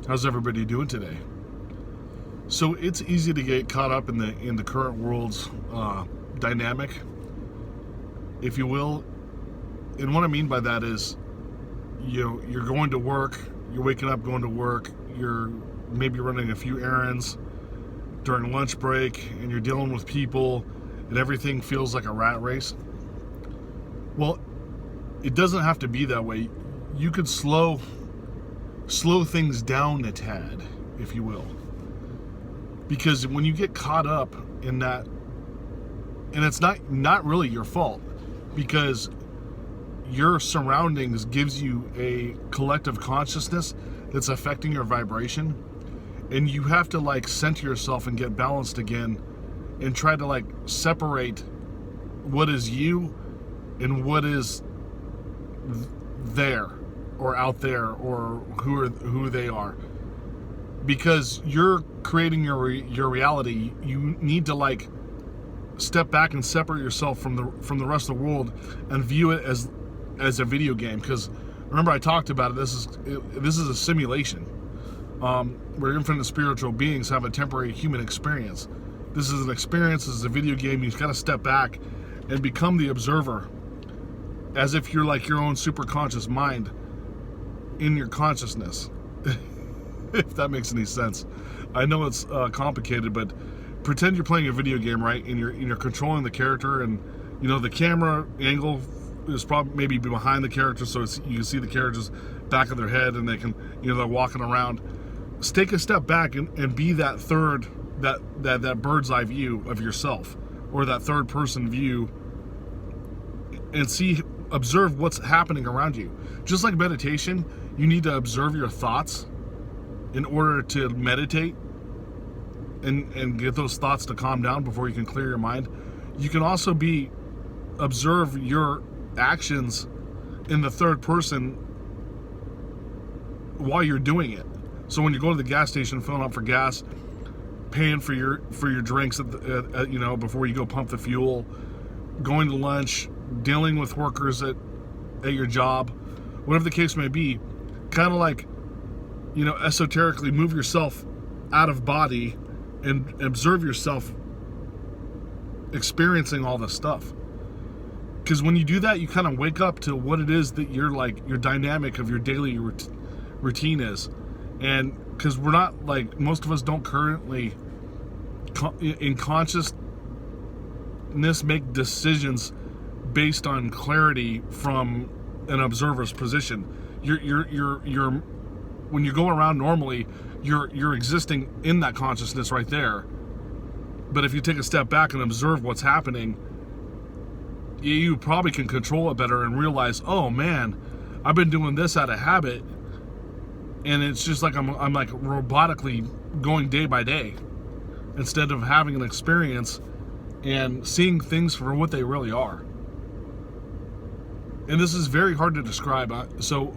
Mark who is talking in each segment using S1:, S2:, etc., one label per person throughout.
S1: How's everybody doing today? So it's easy to get caught up in the current world's dynamic, if you will. And what I mean by that is, you're going to work, you're waking up, going to work, you're maybe running a few errands during lunch break, and you're dealing with people, and everything feels like a rat race. Well, it doesn't have to be that way. You could slow things down a tad, if you will. Because when you get caught up in that, and it's not really your fault, because your surroundings gives you a collective consciousness that's affecting your vibration, and you have to center yourself and get balanced again and try to separate what is you and what is there or out there or who they are. Because you're creating your reality, you need to step back and separate yourself from the rest of the world and view it as a video game. Because remember, I talked about it. This is a simulation where infinite spiritual beings have a temporary human experience. This is an experience. This is a video game. You've got to step back and become the observer, as if you're your own super conscious mind in your consciousness. If that makes any sense. I know it's complicated, but pretend you're playing a video game, right? And you're controlling the character, and the camera angle is probably maybe behind the character, so you can see the character's back of their head, and they can they're walking around. Take a step back and be that third, that bird's eye view of yourself, or that third person view, and observe what's happening around you. Just like meditation, you need to observe your thoughts in order to meditate and get those thoughts to calm down before you can clear your mind. You can also observe your actions in the third person while you're doing it. So when you go to the gas station, filling up for gas, paying for your drinks before you go pump the fuel, going to lunch, dealing with workers at your job, whatever the case may be, kind of esoterically move yourself out of body and observe yourself experiencing all this stuff. Because when you do that, you kind of wake up to what it is that your dynamic of your daily routine is. And because we're not most of us don't currently in consciousness make decisions based on clarity from an observer's position. You're when you go around normally, you're existing in that consciousness right there. But if you take a step back and observe what's happening, you probably can control it better and realize, oh man, I've been doing this out of habit, and it's just I'm robotically going day by day, instead of having an experience and seeing things for what they really are. And this is very hard to describe. So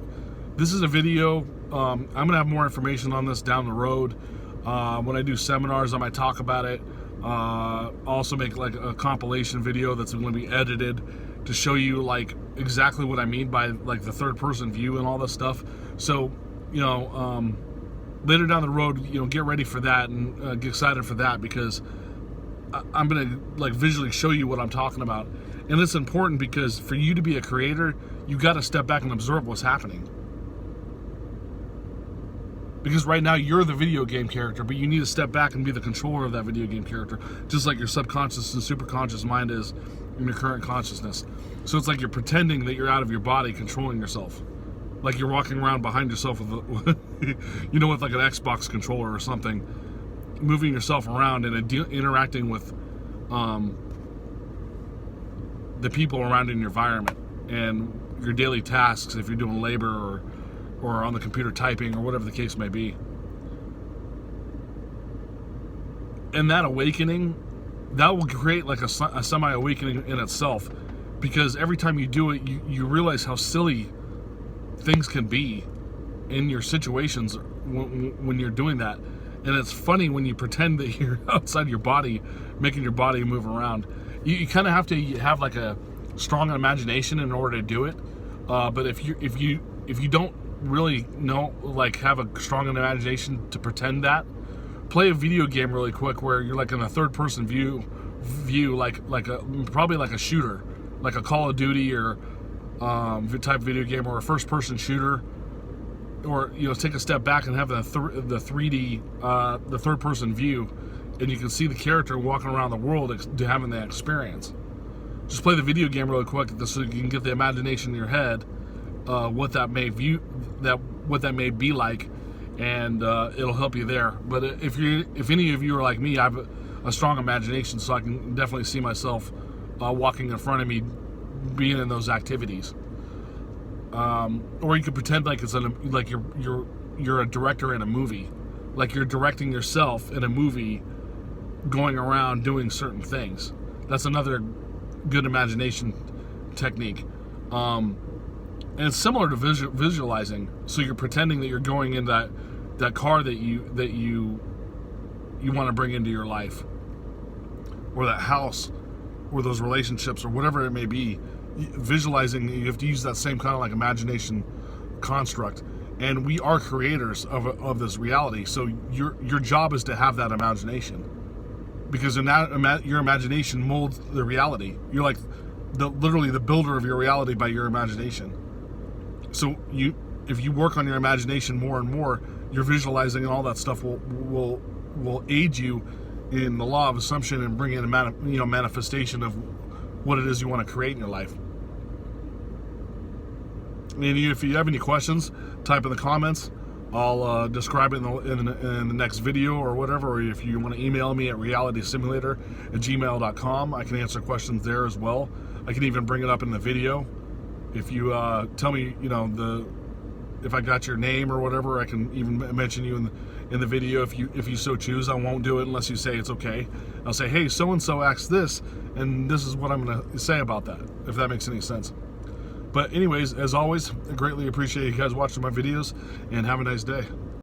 S1: this is a video. I'm going to have more information on this down the road. When I do seminars, I might talk about it. Also make a compilation video that's going to be edited to show you exactly what I mean by the third person view and all this stuff. So, later down the road, get ready for that and get excited for that, because I'm going to visually show you what I'm talking about. And it's important because for you to be a creator, you got to step back and observe what's happening. Because right now you're the video game character, but you need to step back and be the controller of that video game character, just like your subconscious and superconscious mind is in your current consciousness. So it's you're pretending that you're out of your body, controlling yourself. Like you're walking around behind yourself with with an Xbox controller or something, moving yourself around and interacting with the people around in your environment and your daily tasks if you're doing labor or on the computer typing or whatever the case may be. And that awakening, that will create a semi-awakening in itself, because every time you do it, you realize how silly things can be in your situations when you're doing that. And it's funny when you pretend that you're outside your body, making your body move around. You kind of have to have a strong imagination in order to do it. But if you don't really have a strong imagination to pretend that, play a video game really quick where you're like in a third person view, probably like a shooter, like a Call of Duty or type video game, or a first person shooter, or take a step back and have the 3D the third person view, and you can see the character walking around the world having that experience. Just play the video game really quick so you can get the imagination in your head, what that may be like, and it'll help you there. But if any of you are like me, I have a strong imagination, so I can definitely see myself walking in front of me, being in those activities. Or you could pretend like you're a director in a movie, like you're directing yourself in a movie, going around doing certain things. That's another good imagination technique. And it's similar to visualizing. So you're pretending that you're going in that car that you want to bring into your life, or that house, or those relationships, or whatever it may be. Visualizing, you have to use that same kind of like imagination construct. And we are creators of this reality. So your job is to have that imagination, because in that your imagination molds the reality. You're like literally the builder of your reality by your imagination. So if you work on your imagination more and more, your visualizing and all that stuff will aid you in the law of assumption and bring in a manifestation of what it is you want to create in your life. And if you have any questions, type in the comments. I'll describe it in the next video or whatever. Or if you want to email me at realitysimulator@gmail.com, I can answer questions there as well. I can even bring it up in the video. If you tell me, if I got your name or whatever, I can even mention you in the video if you so choose. I won't do it unless you say it's okay. I'll say, hey, so and so asked this, and this is what I'm going to say about that, if that makes any sense. But anyways, as always, I greatly appreciate you guys watching my videos, and have a nice day.